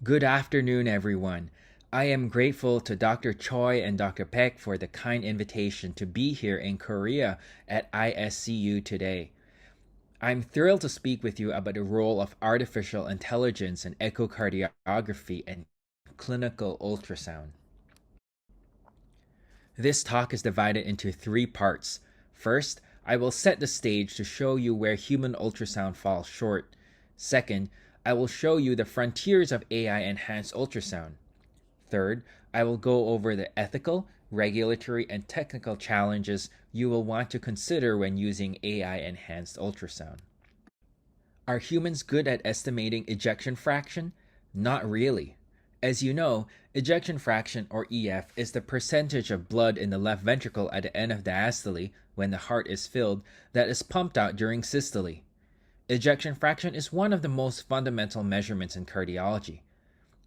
Good afternoon, everyone. I am grateful to Dr. Choi and Dr. Peck for the kind invitation to be here in Korea at ISCU today. I'm thrilled to speak with you about the role of artificial intelligence in echocardiography and clinical ultrasound. This talk is divided into three parts. First, I will set the stage to show you where human ultrasound falls short. Second, I will show you the frontiers of AI-enhanced ultrasound. Third, I will go over the ethical, regulatory, and technical challenges you will want to consider when using AI-enhanced ultrasound. Are humans good at estimating ejection fraction? Not really. As you know, ejection fraction, or EF, is the percentage of blood in the left ventricle at the end of diastole, when the heart is filled, that is pumped out during systole. Ejection fraction is one of the most fundamental measurements in cardiology.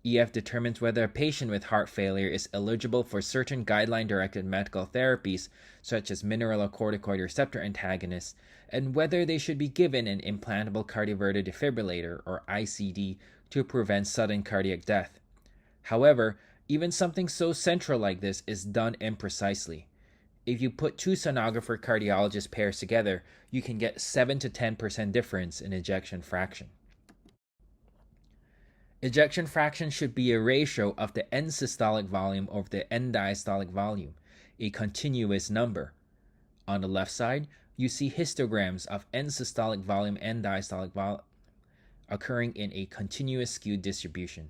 EF determines whether a patient with heart failure is eligible for certain guideline-directed medical therapies, such as mineralocorticoid receptor antagonists, and whether they should be given an implantable cardioverter defibrillator, or ICD, to prevent sudden cardiac death. However, even something so central like this is done imprecisely. If you put two sonographer cardiologist pairs together, you can get 7 to 10% difference in ejection fraction. Ejection fraction should be a ratio of the end systolic volume over the end diastolic volume, a continuous number. On the left side, you see histograms of end systolic volume and diastolic volume occurring in a continuous skewed distribution.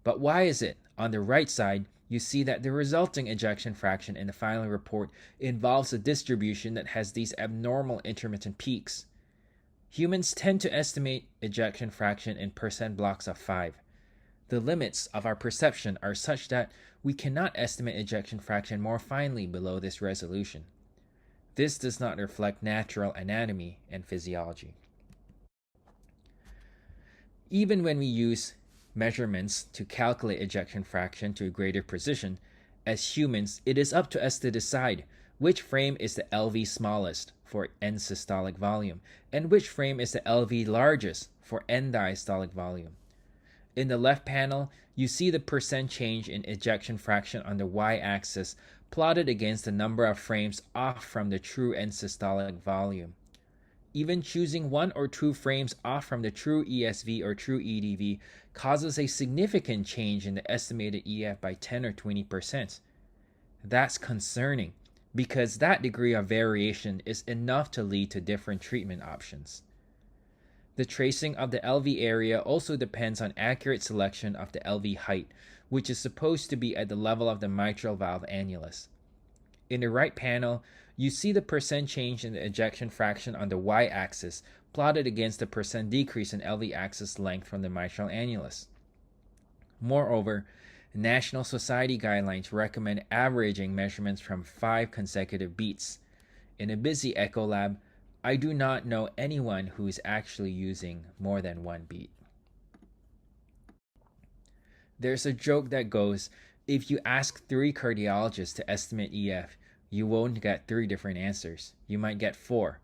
But why is it, on the right side, you see that the resulting ejection fraction in the final report involves a distribution that has these abnormal intermittent peaks? Humans tend to estimate ejection fraction in percent blocks of 5. The limits of our perception are such that we cannot estimate ejection fraction more finely below this resolution. This does not reflect natural anatomy and physiology. Even when we use measurements to calculate ejection fraction to greater precision, as humans, it is up to us to decide which frame is the LV smallest for end systolic volume and which frame is the LV largest for end diastolic volume. In the left panel, you see the percent change in ejection fraction on the y-axis plotted against the number of frames off from the true end systolic volume. Even choosing 1 or 2 frames off from the true ESV or true EDV causes a significant change in the estimated EF by 10 or 20%. That's concerning, because that degree of variation is enough to lead to different treatment options. The tracing of the LV area also depends on accurate selection of the LV height, which is supposed to be at the level of the mitral valve annulus. In the right panel, you see the percent change in the ejection fraction on the y-axis plotted against the percent decrease in LV axis length from the mitral annulus. Moreover, National Society guidelines recommend averaging measurements from 5 consecutive beats. In a busy echo lab, I do not know anyone who is actually using more than 1 beat. There's a joke that goes, if you ask 3 cardiologists to estimate EF, you won't get 3 different answers. You might get 4.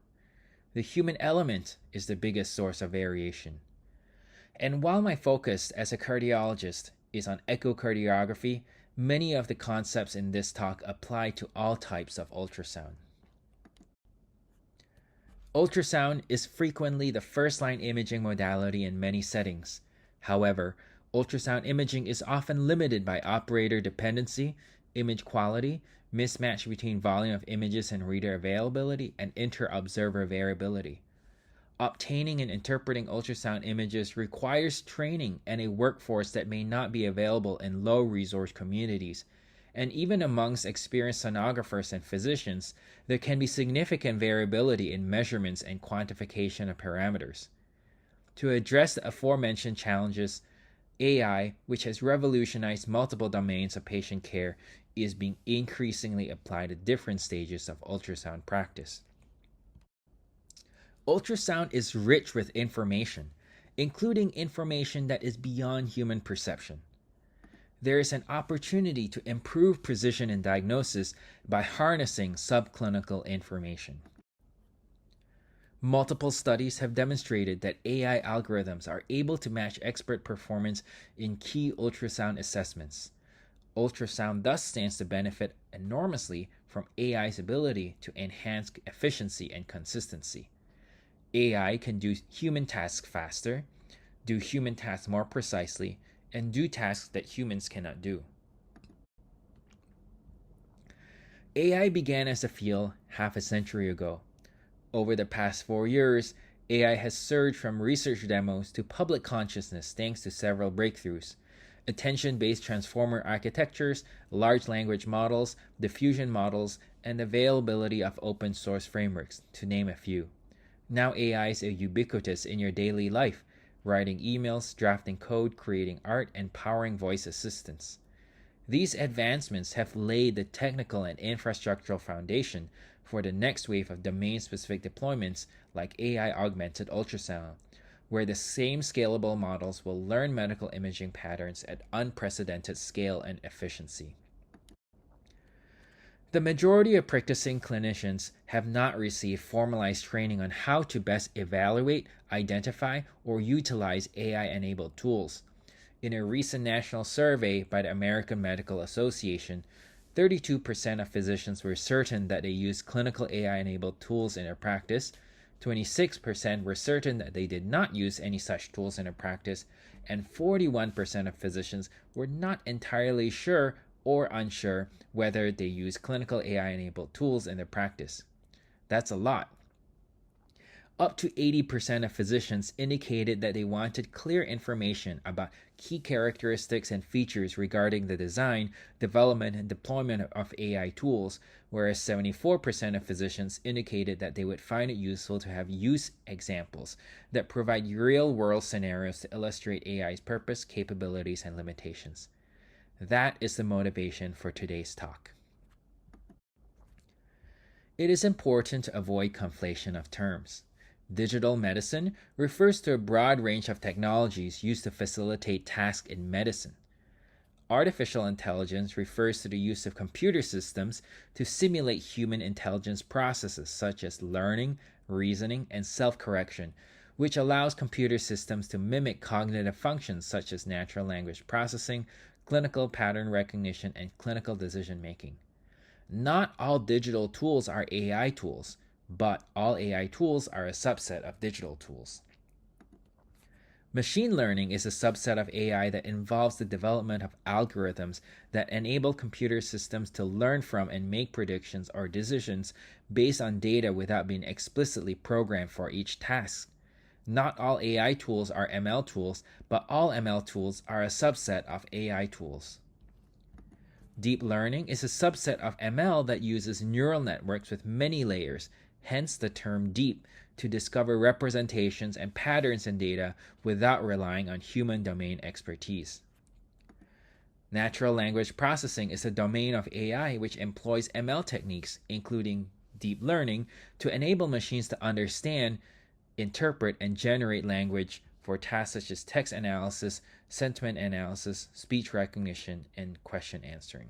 The human element is the biggest source of variation. And while my focus as a cardiologist is on echocardiography, many of the concepts in this talk apply to all types of ultrasound. Ultrasound is frequently the first-line imaging modality in many settings. However, ultrasound imaging is often limited by operator dependency, image quality, mismatch between volume of images and reader availability, and inter-observer variability. Obtaining and interpreting ultrasound images requires training and a workforce that may not be available in low-resource communities, and even amongst experienced sonographers and physicians, there can be significant variability in measurements and quantification of parameters. To address the aforementioned challenges, AI, which has revolutionized multiple domains of patient care, is being increasingly applied at different stages of ultrasound practice. Ultrasound is rich with information, including information that is beyond human perception. There is an opportunity to improve precision in diagnosis by harnessing subclinical information. Multiple studies have demonstrated that AI algorithms are able to match expert performance in key ultrasound assessments. Ultrasound thus stands to benefit enormously from AI's ability to enhance efficiency and consistency. AI can do human tasks faster, do human tasks more precisely, and do tasks that humans cannot do. AI began as a field half a century ago. Over the past 4 years, AI has surged from research demos to public consciousness thanks to several breakthroughs. Attention-based transformer architectures, large language models, diffusion models, and availability of open source frameworks, to name a few. Now AI is ubiquitous in your daily life, writing emails, drafting code, creating art, and powering voice assistants. These advancements have laid the technical and infrastructural foundation for the next wave of domain-specific deployments like AI-augmented ultrasound, where the same scalable models will learn medical imaging patterns at unprecedented scale and efficiency. The majority of practicing clinicians have not received formalized training on how to best evaluate, identify, or utilize AI-enabled tools. In a recent national survey by the American Medical Association, 32% of physicians were certain that they use clinical AI-enabled tools in their practice, 26% were certain that they did not use any such tools in their practice, and 41% of physicians were not entirely sure or unsure whether they use clinical AI-enabled tools in their practice. That's a lot. Up to 80% of physicians indicated that they wanted clear information about key characteristics and features regarding the design, development, and deployment of AI tools, whereas 74% of physicians indicated that they would find it useful to have use examples that provide real-world scenarios to illustrate AI's purpose, capabilities, and limitations. That is the motivation for today's talk. It is important to avoid conflation of terms. Digital medicine refers to a broad range of technologies used to facilitate tasks in medicine. Artificial intelligence refers to the use of computer systems to simulate human intelligence processes such as learning, reasoning, and self-correction, which allows computer systems to mimic cognitive functions such as natural language processing, clinical pattern recognition, and clinical decision making. Not all digital tools are AI tools, but all AI tools are a subset of digital tools. Machine learning is a subset of AI that involves the development of algorithms that enable computer systems to learn from and make predictions or decisions based on data without being explicitly programmed for each task. Not all AI tools are ML tools, but all ML tools are a subset of AI tools. Deep learning is a subset of ML that uses neural networks with many layers, hence the term deep, to discover representations and patterns in data without relying on human domain expertise. Natural language processing is a domain of AI which employs ML techniques, including deep learning, to enable machines to understand, interpret, and generate language for tasks such as text analysis, sentiment analysis, speech recognition, and question answering.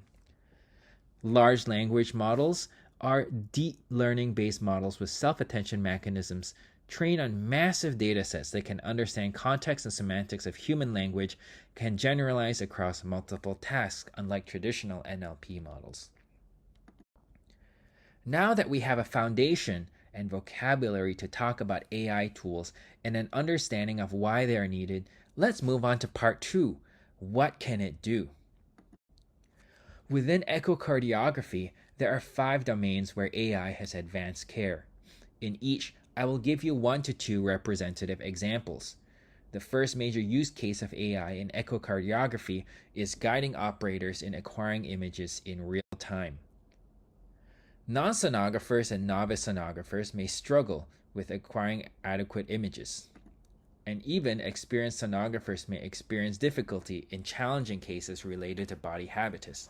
Large language models are deep learning-based models with self-attention mechanisms trained on massive datasets that can understand context and semantics of human language, can generalize across multiple tasks, unlike traditional NLP models. Now that we have a foundation and vocabulary to talk about AI tools and an understanding of why they are needed, let's move on to part 2. What can it do? Within echocardiography, there are 5 domains where AI has advanced care. In each, I will give you 1 to 2 representative examples. The first major use case of AI in echocardiography is guiding operators in acquiring images in real time. Non-sonographers and novice sonographers may struggle with acquiring adequate images, and even experienced sonographers may experience difficulty in challenging cases related to body habitus.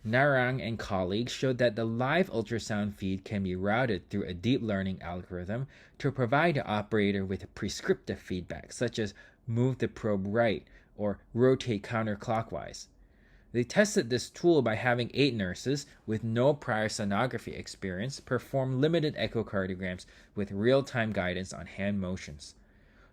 Narang and colleagues showed that the live ultrasound feed can be routed through a deep learning algorithm to provide the operator with prescriptive feedback, such as move the probe right or rotate counterclockwise. They tested this tool by having 8 nurses with no prior sonography experience perform limited echocardiograms with real-time guidance on hand motions.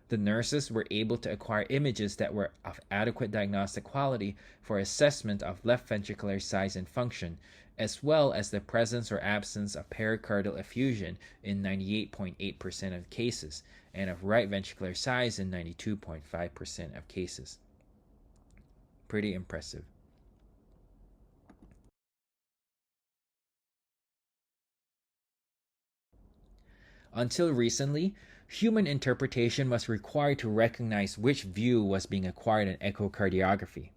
The nurses were able to acquire images that were of adequate diagnostic quality for assessment of left ventricular size and function, as well as the presence or absence of pericardial effusion in 98.8% of cases, and of right ventricular size in 92.5% of cases. Pretty impressive. Until recently, human interpretation was required to recognize which view was being acquired in echocardiography.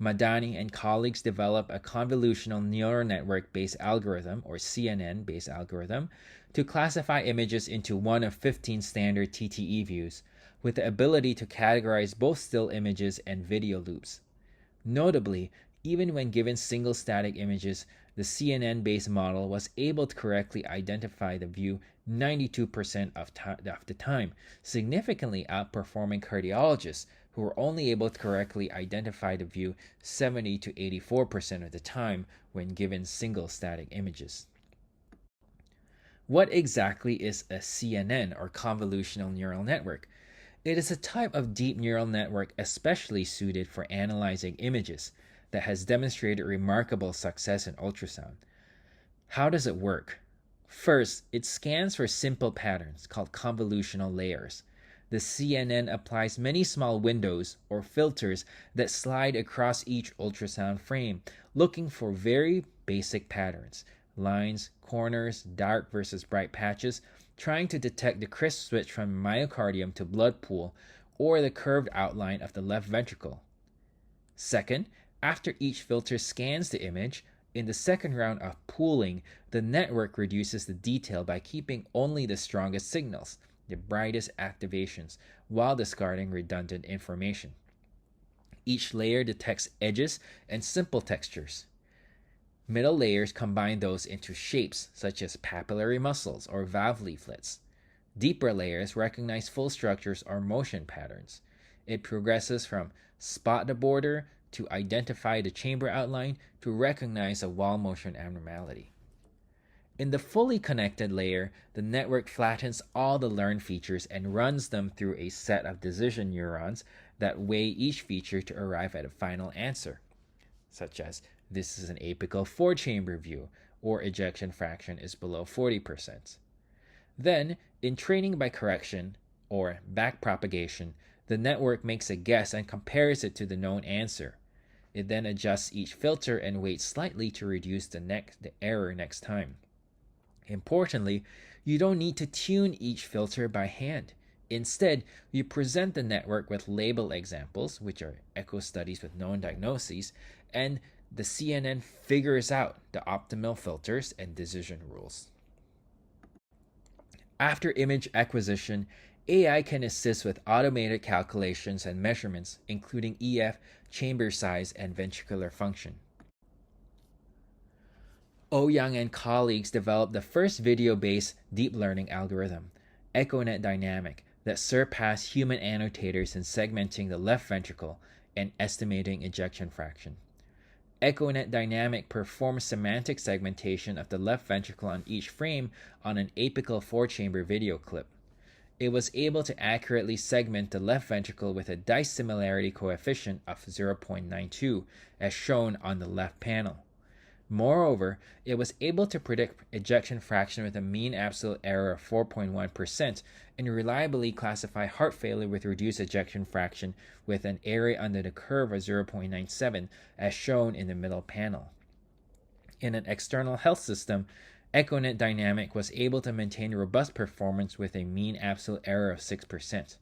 Madani and colleagues developed a convolutional neural network-based algorithm, or CNN-based algorithm, to classify images into one of 15 standard TTE views, with the ability to categorize both still images and video loops. Notably, even when given single static images, the CNN-based model was able to correctly identify the view 92% of the time, significantly outperforming cardiologists who were only able to correctly identify the view 70 to 84% of the time when given single static images. What exactly is a CNN, or convolutional neural network? It is a type of deep neural network especially suited for analyzing images that has demonstrated remarkable success in ultrasound. How does it work? First, it scans for simple patterns called convolutional layers. The CNN applies many small windows or filters that slide across each ultrasound frame, looking for very basic patterns, lines, corners, dark versus bright patches, trying to detect the crisp switch from myocardium to blood pool or the curved outline of the left ventricle. Second, after each filter scans the image, in the second round of pooling, the network reduces the detail by keeping only the strongest signals, the brightest activations, while discarding redundant information. Each layer detects edges and simple textures. Middle layers combine those into shapes such as papillary muscles or valve leaflets. Deeper layers recognize full structures or motion patterns. It progresses from spot the border to identify the chamber outline to recognize a wall motion abnormality. In the fully connected layer, the network flattens all the learned features and runs them through a set of decision neurons that weigh each feature to arrive at a final answer, such as this is an apical 4-chamber view, or ejection fraction is below 40%. Then, in training by correction, or backpropagation, the network makes a guess and compares it to the known answer. It then adjusts each filter and weights slightly to reduce the error next time. Importantly, you don't need to tune each filter by hand. Instead, you present the network with label examples, which are echo studies with known diagnoses, and the CNN figures out the optimal filters and decision rules. After image acquisition, AI can assist with automated calculations and measurements, including EF, chamber size, and ventricular function. Ouyang and colleagues developed the first video-based deep learning algorithm, EchoNet Dynamic, that surpassed human annotators in segmenting the left ventricle and estimating ejection fraction. EchoNet Dynamic performs semantic segmentation of the left ventricle on each frame on an apical 4-chamber video clip. It was able to accurately segment the left ventricle with a dissimilarity coefficient of 0.92, as shown on the left panel. Moreover, it was able to predict ejection fraction with a mean absolute error of 4.1% and reliably classify heart failure with reduced ejection fraction with an area under the curve of 0.97, as shown in the middle panel. In an external health system, EchoNet Dynamic was able to maintain robust performance with a mean absolute error of 6%.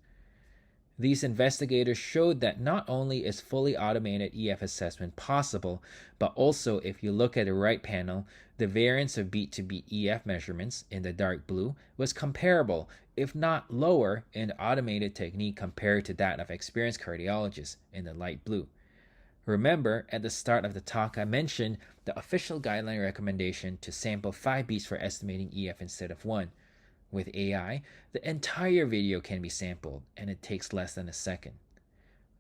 These investigators showed that not only is fully automated EF assessment possible, but also if you look at the right panel, the variance of beat to beat EF measurements in the dark blue was comparable, if not lower, in the automated technique compared to that of experienced cardiologists in the light blue. Remember, at the start of the talk, I mentioned the official guideline recommendation to sample 5 beats for estimating EF instead of 1. With AI, the entire video can be sampled, and it takes less than a second.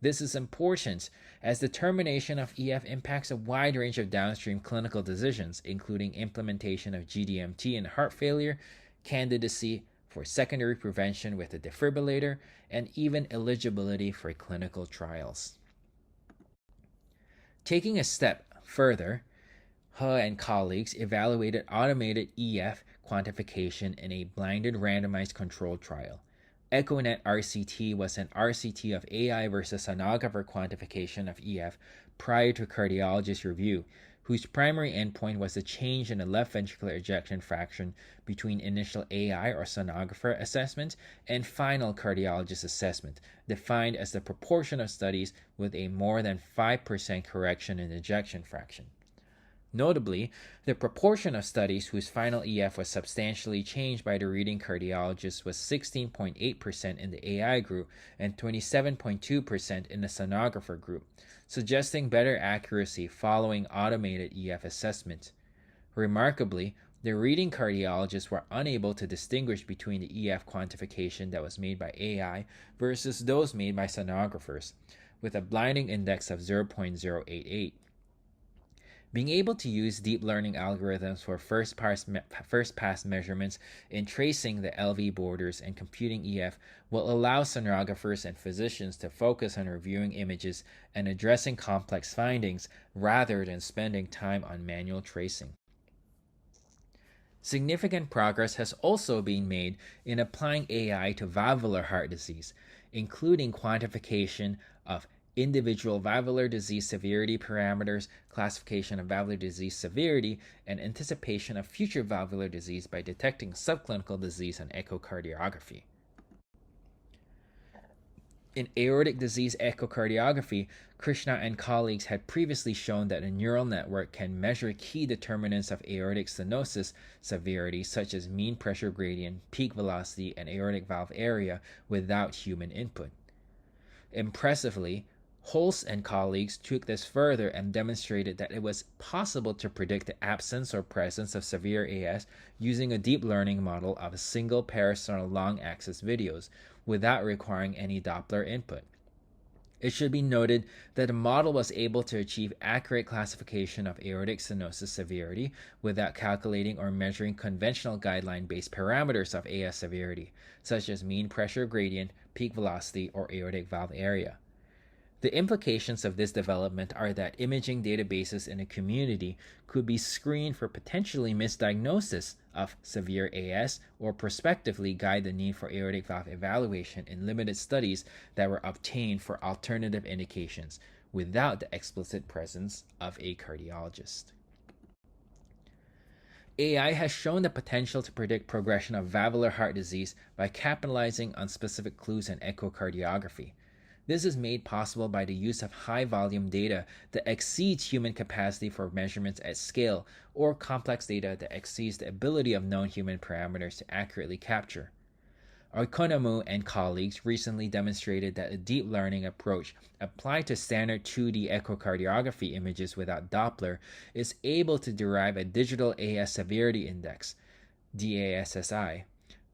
This is important as determination of EF impacts a wide range of downstream clinical decisions, including implementation of GDMT in heart failure, candidacy for secondary prevention with a defibrillator, and even eligibility for clinical trials. Taking a step further, He and colleagues evaluated automated EF quantification in a blinded randomized controlled trial. EchoNet RCT was an RCT of AI versus sonographer quantification of EF prior to cardiologist review, whose primary endpoint was the change in the left ventricular ejection fraction between initial AI or sonographer assessment and final cardiologist assessment, defined as the proportion of studies with a more than 5% correction in ejection fraction. Notably, the proportion of studies whose final EF was substantially changed by the reading cardiologist was 16.8% in the AI group and 27.2% in the sonographer group, suggesting better accuracy following automated EF assessment. Remarkably, the reading cardiologists were unable to distinguish between the EF quantification that was made by AI versus those made by sonographers, with a blinding index of 0.088. Being able to use deep learning algorithms for first pass measurements in tracing the LV borders and computing EF will allow sonographers and physicians to focus on reviewing images and addressing complex findings rather than spending time on manual tracing. Significant progress has also been made in applying AI to valvular heart disease, including quantification of individual valvular disease severity parameters, classification of valvular disease severity, and anticipation of future valvular disease by detecting subclinical disease on echocardiography. In aortic disease echocardiography, Krishna and colleagues had previously shown that a neural network can measure key determinants of aortic stenosis severity, such as mean pressure gradient, peak velocity, and aortic valve area, without human input. Impressively, Holst and colleagues took this further and demonstrated that it was possible to predict the absence or presence of severe AS using a deep learning model of single parasternal long axis videos without requiring any Doppler input. It should be noted that the model was able to achieve accurate classification of aortic stenosis severity without calculating or measuring conventional guideline-based parameters of AS severity, such as mean pressure gradient, peak velocity, or aortic valve area. The implications of this development are that imaging databases in a community could be screened for potentially misdiagnosis of severe AS or prospectively guide the need for aortic valve evaluation in limited studies that were obtained for alternative indications without the explicit presence of a cardiologist. AI has shown the potential to predict progression of valvular heart disease by capitalizing on specific clues in echocardiography. This is made possible by the use of high-volume data that exceeds human capacity for measurements at scale, or complex data that exceeds the ability of known human parameters to accurately capture. Oikonomou and colleagues recently demonstrated that a deep learning approach applied to standard 2D echocardiography images without Doppler is able to derive a digital AS severity index, DASSI,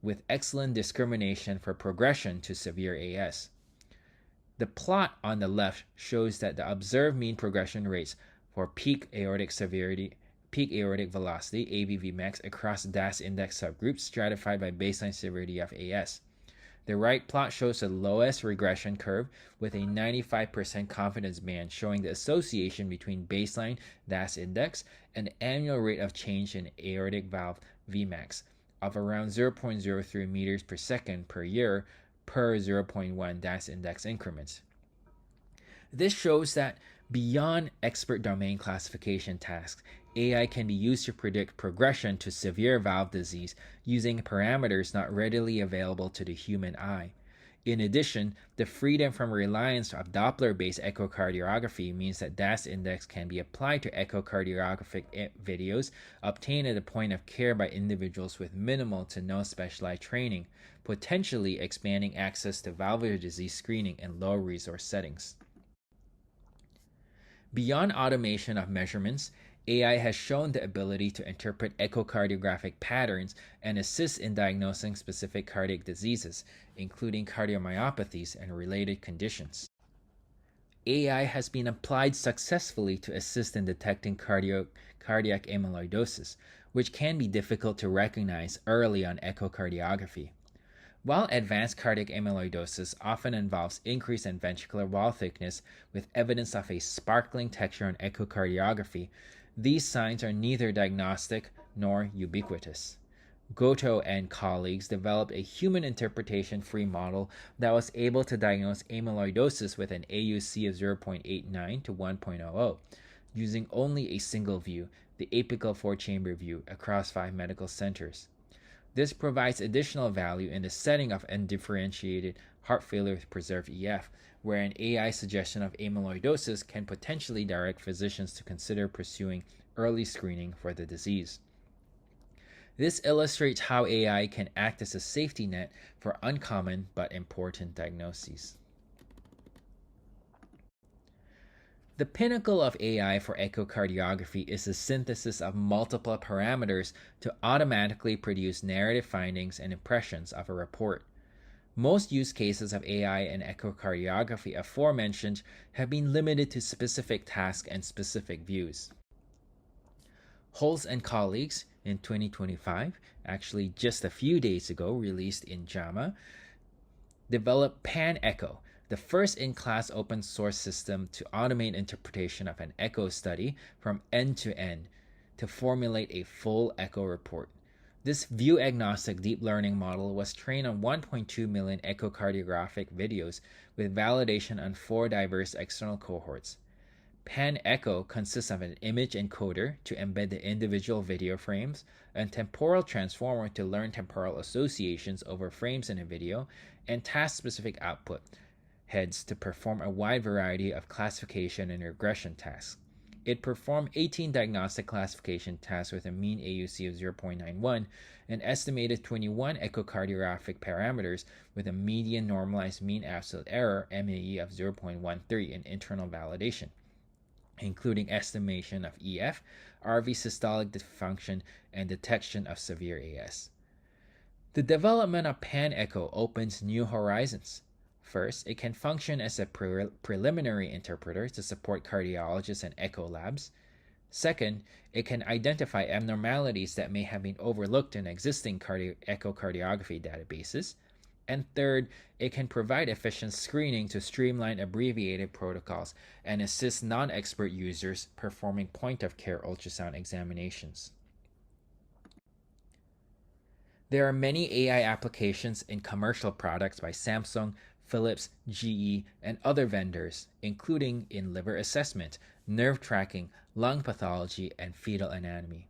with excellent discrimination for progression to severe AS. The plot on the left shows that the observed mean progression rates for peak aortic severity, peak aortic velocity, AVV max, across DAS index subgroups stratified by baseline severity of AS. The right plot shows the lowest regression curve with a 95% confidence band showing the association between baseline DAS index and the annual rate of change in aortic valve Vmax of around 0.03 meters per second per year per 0.1 DAS index increments. This shows that beyond expert domain classification tasks, AI can be used to predict progression to severe valve disease using parameters not readily available to the human eye. In addition, the freedom from reliance of Doppler-based echocardiography means that DAS index can be applied to echocardiographic videos obtained at the point of care by individuals with minimal to no specialized training, potentially expanding access to valvular disease screening in low-resource settings. Beyond automation of measurements, AI has shown the ability to interpret echocardiographic patterns and assist in diagnosing specific cardiac diseases, including cardiomyopathies and related conditions. AI has been applied successfully to assist in detecting cardiac amyloidosis, which can be difficult to recognize early on echocardiography. While advanced cardiac amyloidosis often involves increase in ventricular wall thickness with evidence of a sparkling texture on echocardiography, these signs are neither diagnostic nor ubiquitous. Goto and colleagues developed a human interpretation free model that was able to diagnose amyloidosis with an AUC of 0.89 to 1.00, using only a single view, the apical 4-chamber view, across 5 medical centers. This provides additional value in the setting of undifferentiated heart failure with preserved EF, where an AI suggestion of amyloidosis can potentially direct physicians to consider pursuing early screening for the disease. This illustrates how AI can act as a safety net for uncommon but important diagnoses. The pinnacle of AI for echocardiography is the synthesis of multiple parameters to automatically produce narrative findings and impressions of a report. Most use cases of AI in echocardiography aforementioned have been limited to specific tasks and specific views. Holz and colleagues in 2025, actually just a few days ago, released in JAMA, developed PanEcho, the first in-class open source system to automate interpretation of an echo study from end to end to formulate a full echo report. This view-agnostic deep learning model was trained on 1.2 million echocardiographic videos with validation on 4 diverse external cohorts. PanEcho consists of an image encoder to embed the individual video frames, a temporal transformer to learn temporal associations over frames in a video, and task-specific output heads to perform a wide variety of classification and regression tasks. It performed 18 diagnostic classification tasks with a mean AUC of 0.91 and estimated 21 echocardiographic parameters with a median normalized mean absolute error MAE of 0.13 in internal validation, including estimation of EF, RV systolic dysfunction, and detection of severe AS. The development of PanEcho opens new horizons. First, it can function as a preliminary interpreter to support cardiologists and echo labs. Second, it can identify abnormalities that may have been overlooked in existing echocardiography databases. And third, it can provide efficient screening to streamline abbreviated protocols and assist non-expert users performing point-of-care ultrasound examinations. There are many AI applications in commercial products by Samsung, Philips, GE, and other vendors, including in liver assessment, nerve tracking, lung pathology, and fetal anatomy.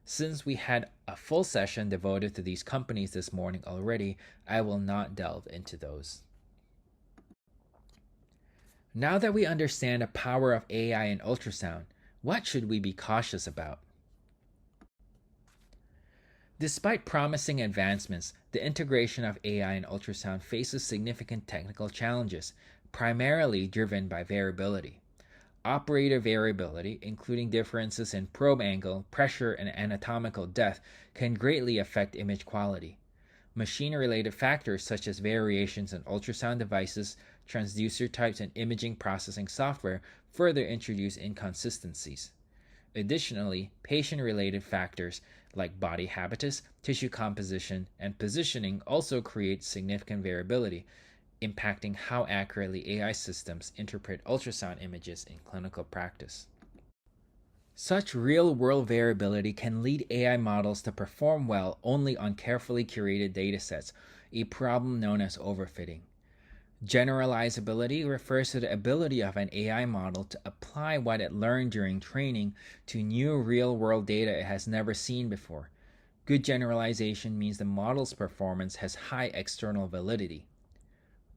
Since we had a full session devoted to these companies this morning already, I will not delve into those. Now that we understand the power of AI in ultrasound, what should we be cautious about? Despite promising advancements, the integration of AI in ultrasound faces significant technical challenges, primarily driven by variability. Operator variability, including differences in probe angle, pressure, and anatomical depth, can greatly affect image quality. Machine-related factors such as variations in ultrasound devices, transducer types, and imaging processing software further introduce inconsistencies. Additionally, patient-related factors like body habitus, tissue composition, and positioning also create significant variability, impacting how accurately AI systems interpret ultrasound images in clinical practice. Such real-world variability can lead AI models to perform well only on carefully curated datasets, a problem known as overfitting. Generalizability refers to the ability of an AI model to apply what it learned during training to new real-world data it has never seen before. Good generalization means the model's performance has high external validity.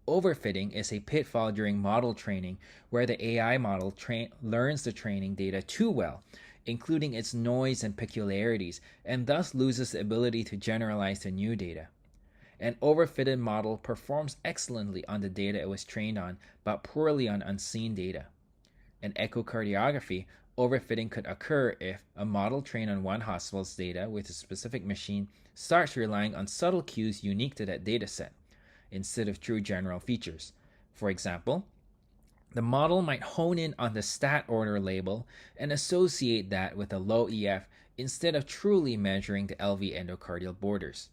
Overfitting is a pitfall during model training where the AI model learns the training data too well, including its noise and peculiarities, and thus loses the ability to generalize the new data. An overfitted model performs excellently on the data it was trained on, but poorly on unseen data. In echocardiography, overfitting could occur if a model trained on one hospital's data with a specific machine starts relying on subtle cues unique to that dataset, instead of true general features. For example, The model might hone in on the stat order label and associate that with a low EF instead of truly measuring the LV endocardial borders.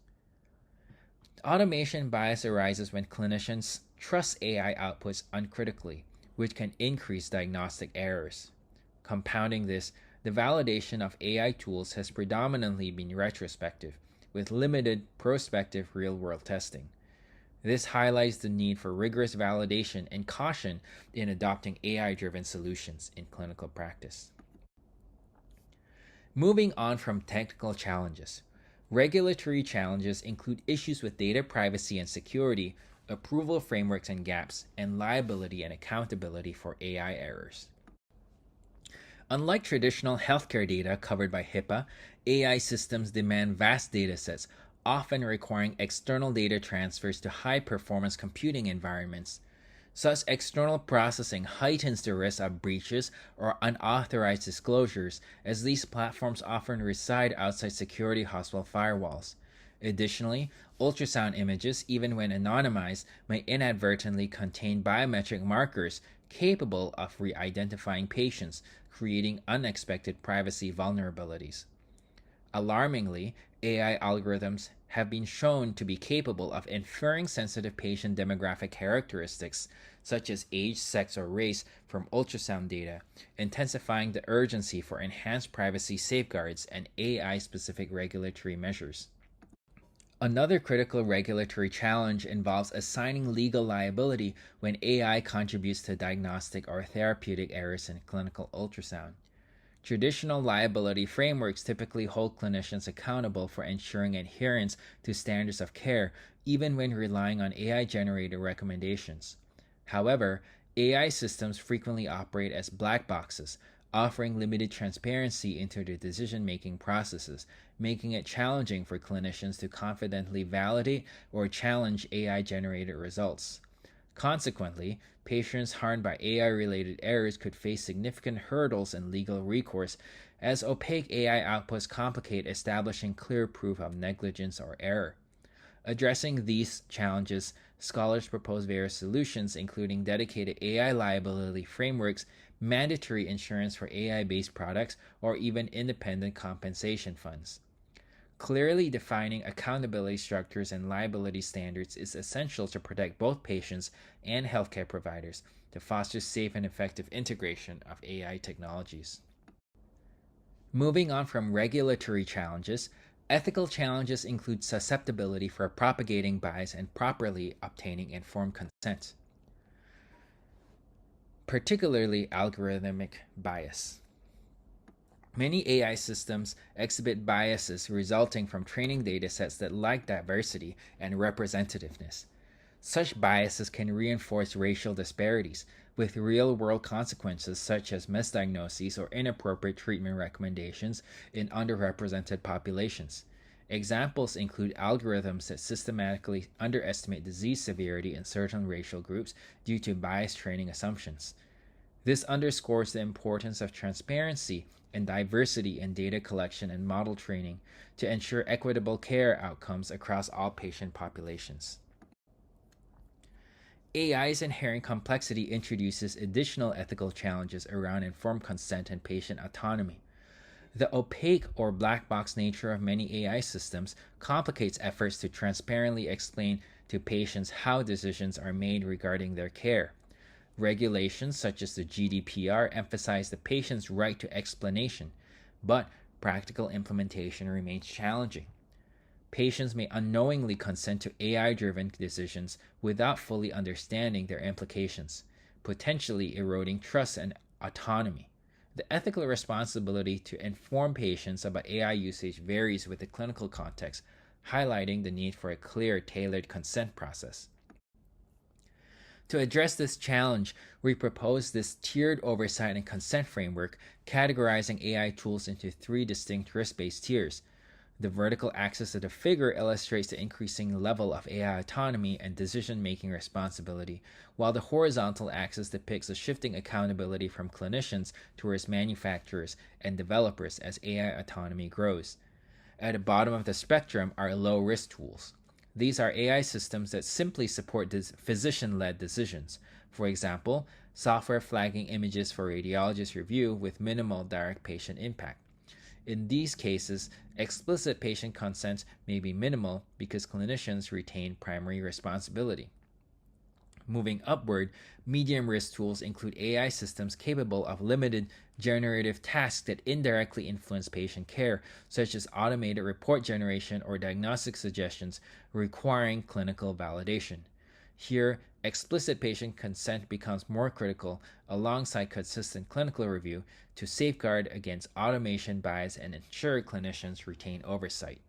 Automation bias arises when clinicians trust AI outputs uncritically, which can increase diagnostic errors. Compounding this, the validation of AI tools has predominantly been retrospective, with limited prospective real world testing. This highlights the need for rigorous validation and caution in adopting AI driven solutions in clinical practice. Moving on from technical challenges, regulatory challenges include issues with data privacy and security, approval frameworks and gaps, and liability and accountability for AI errors. Unlike traditional healthcare data covered by HIPAA, AI systems demand vast datasets, often requiring external data transfers to high performance computing environments. Such external processing heightens the risk of breaches or unauthorized disclosures, as these platforms often reside outside security hospital firewalls. Additionally, ultrasound images, even when anonymized, may inadvertently contain biometric markers capable of re identifying patients, creating unexpected privacy vulnerabilities. Alarmingly, AI algorithms have been shown to be capable of inferring sensitive patient demographic characteristics, such as age, sex, or race, from ultrasound data, intensifying the urgency for enhanced privacy safeguards and AI specific regulatory measures. Another critical regulatory challenge involves assigning legal liability when AI contributes to diagnostic or therapeutic errors in clinical ultrasound. Traditional liability frameworks typically hold clinicians accountable for ensuring adherence to standards of care, even when relying on AI generated recommendations. However, AI systems frequently operate as black boxes, offering limited transparency into their decision making processes, making it challenging for clinicians to confidently validate or challenge AI generated results. Consequently, patients harmed by AI related errors could face significant hurdles and legal recourse, as opaque AI outputs complicate establishing clear proof of negligence or error. Addressing these challenges, scholars propose various solutions, including dedicated AI liability frameworks, mandatory insurance for AI based products, or even independent compensation funds. Clearly defining accountability structures and liability standards is essential to protect both patients and healthcare providers to foster safe and effective integration of AI technologies. Moving on from regulatory challenges, ethical challenges include susceptibility for propagating bias and properly obtaining informed consent, particularly algorithmic bias. Many AI systems exhibit biases resulting from training datasets that lack diversity and representativeness. Such biases can reinforce racial disparities, with real world consequences such as misdiagnoses or inappropriate treatment recommendations in underrepresented populations. Examples include algorithms that systematically underestimate disease severity in certain racial groups due to biased training assumptions. This underscores the importance of transparency and diversity in data collection and model training to ensure equitable care outcomes across all patient populations. AI's inherent complexity introduces additional ethical challenges around informed consent and patient autonomy. The opaque or black box nature of many AI systems complicates efforts to transparently explain to patients how decisions are made regarding their care. Regulations such as the GDPR emphasize the patient's right to explanation, but practical implementation remains challenging. Patients may unknowingly consent to AI driven decisions without fully understanding their implications, potentially eroding trust and autonomy. The ethical responsibility to inform patients about AI usage varies with the clinical context, highlighting the need for a clear, tailored consent process. To address this challenge, we propose this tiered oversight and consent framework, categorizing AI tools into three distinct risk based tiers. The vertical axis of the figure illustrates the increasing level of AI autonomy and decision making responsibility, while the horizontal axis depicts the shifting accountability from clinicians towards manufacturers and developers as AI autonomy grows. At the bottom of the spectrum are low risk tools. These are AI systems that simply support physician-led decisions. For example, software flagging images for radiologist review with minimal direct patient impact. In these cases, explicit patient consent may be minimal because clinicians retain primary responsibility. Moving upward, medium risk tools include AI systems capable of limited generative tasks that indirectly influence patient care, such as automated report generation or diagnostic suggestions requiring clinical validation. Here, explicit patient consent becomes more critical alongside consistent clinical review to safeguard against automation bias and ensure clinicians retain oversight.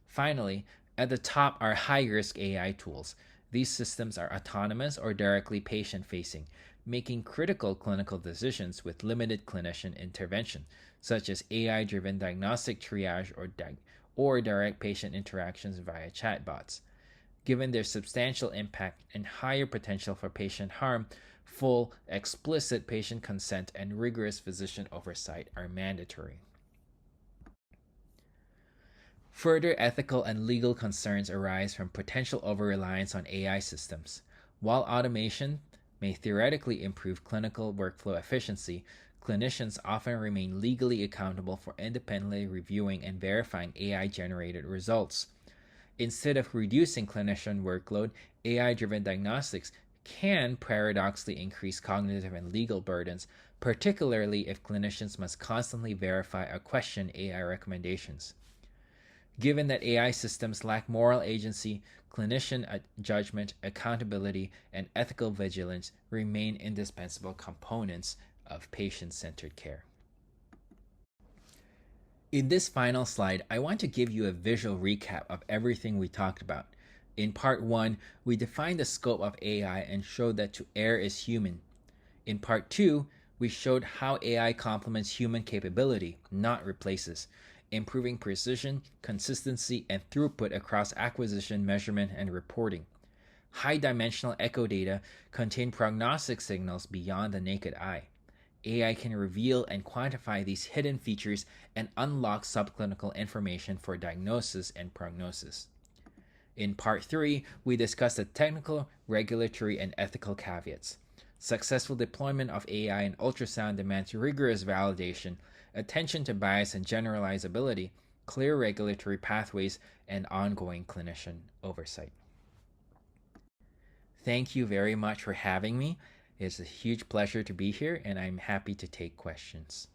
Finally, at the top are high-risk AI tools. These systems are autonomous or directly patient-facing, making critical clinical decisions with limited clinician intervention, such as AI-driven diagnostic triage or direct patient interactions via chatbots. Given their substantial impact and higher potential for patient harm, full, explicit patient consent and rigorous physician oversight are mandatory. Further ethical and legal concerns arise from potential over-reliance on AI systems. While automation may theoretically improve clinical workflow efficiency, clinicians often remain legally accountable for independently reviewing and verifying AI-generated results. Instead of reducing clinician workload, AI-driven diagnostics can paradoxically increase cognitive and legal burdens, particularly if clinicians must constantly verify or question AI recommendations. Given that AI systems lack moral agency, clinician judgment, accountability, and ethical vigilance remain indispensable components of patient-centered care. In this final slide, I want to give you a visual recap of everything we talked about. In part 1, we defined the scope of AI and showed that to err is human. In part 2, we showed how AI complements human capability, not replaces, improving precision, consistency, and throughput across acquisition, measurement, and reporting. High-dimensional echo data contain prognostic signals beyond the naked eye. AI can reveal and quantify these hidden features and unlock subclinical information for diagnosis and prognosis. In part 3, we discussed the technical, regulatory, and ethical caveats. Successful deployment of AI in ultrasound demands rigorous validation, attention to bias and generalizability, clear regulatory pathways, and ongoing clinician oversight. Thank you very much for having me. It's a huge pleasure to be here, and I'm happy to take questions.